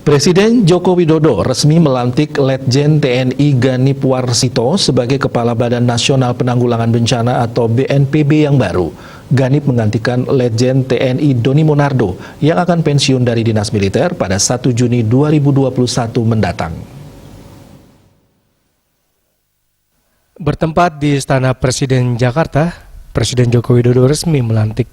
Presiden Joko Widodo resmi melantik Letjen TNI Ganip Warsito sebagai Kepala Badan Nasional Penanggulangan Bencana atau BNPB yang baru. Ganip menggantikan Letjen TNI Doni Monardo yang akan pensiun dari dinas militer pada 1 Juni 2021 mendatang. Bertempat di Istana Presiden Jakarta, Presiden Joko Widodo resmi melantik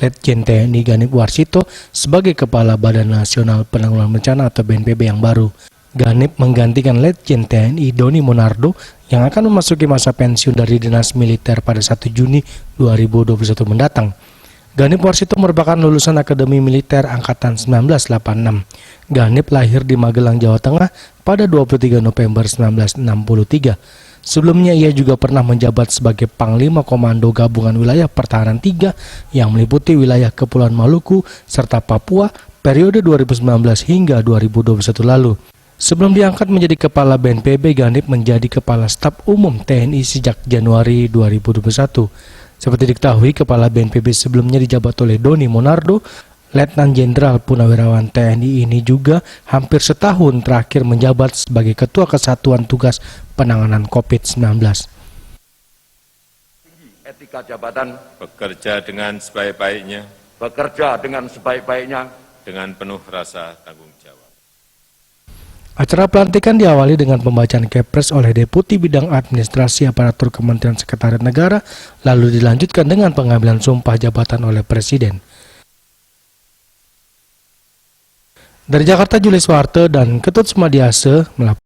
Letjen TNI Ganip Warsito sebagai Kepala Badan Nasional Penanggulangan Bencana atau BNPB yang baru. Ganip menggantikan Letjen TNI Doni Monardo yang akan memasuki masa pensiun dari dinas militer pada 1 Juni 2021 mendatang. Ganip Warsito merupakan lulusan Akademi Militer Angkatan 1986. Ganip lahir di Magelang, Jawa Tengah pada 23 November 1963. Sebelumnya ia juga pernah menjabat sebagai Panglima Komando Gabungan Wilayah Pertahanan 3 yang meliputi wilayah Kepulauan Maluku serta Papua periode 2019 hingga 2021 lalu. Sebelum diangkat menjadi Kepala BNPB, Ganip menjadi Kepala Staf Umum TNI sejak Januari 2021. Seperti diketahui, Kepala BNPB sebelumnya dijabat oleh Doni Monardo. Letnan Jenderal Purnawirawan TNI ini juga hampir setahun terakhir menjabat sebagai Ketua Kesatuan Tugas Penanganan COVID-19. Etika jabatan bekerja dengan sebaik-baiknya, dengan penuh rasa tanggung jawab. Acara pelantikan diawali dengan pembacaan Kepres oleh Deputi Bidang Administrasi Aparatur Kementerian Sekretariat Negara, lalu dilanjutkan dengan pengambilan sumpah jabatan oleh Presiden. Dari Jakarta, Julius Warte dan Ketut Sumadiase melaporkan.